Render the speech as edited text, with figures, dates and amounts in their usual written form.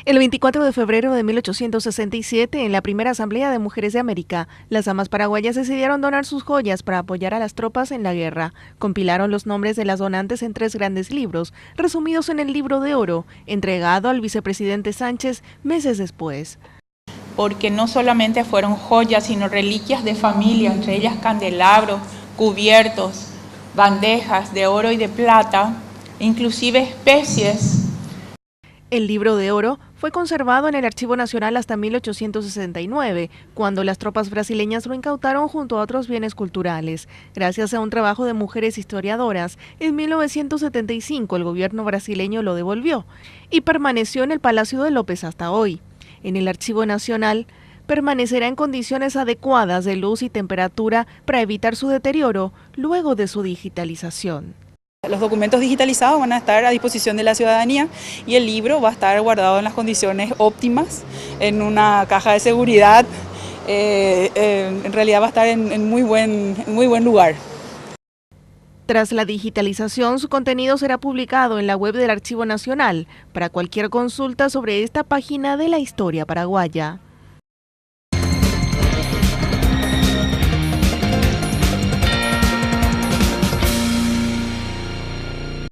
El 24 de febrero de 1867, en la primera Asamblea de Mujeres de América, las damas paraguayas decidieron donar sus joyas para apoyar a las tropas en la guerra. Compilaron los nombres de las donantes en 3 grandes libros, resumidos en el Libro de Oro, entregado al vicepresidente Sánchez meses después. Porque no solamente fueron joyas, sino reliquias de familia, entre ellas candelabros, cubiertos, bandejas de oro y de plata, inclusive especies. El Libro de Oro fue conservado en el Archivo Nacional hasta 1869, cuando las tropas brasileñas lo incautaron junto a otros bienes culturales. Gracias a un trabajo de mujeres historiadoras, en 1975 el gobierno brasileño lo devolvió y permaneció en el Palacio de López hasta hoy. En el Archivo Nacional permanecerá en condiciones adecuadas de luz y temperatura para evitar su deterioro luego de su digitalización. Los documentos digitalizados van a estar a disposición de la ciudadanía y el libro va a estar guardado en las condiciones óptimas, en una caja de seguridad. En realidad va a estar en muy buen lugar. Tras la digitalización, su contenido será publicado en la web del Archivo Nacional para cualquier consulta sobre esta página de la historia paraguaya.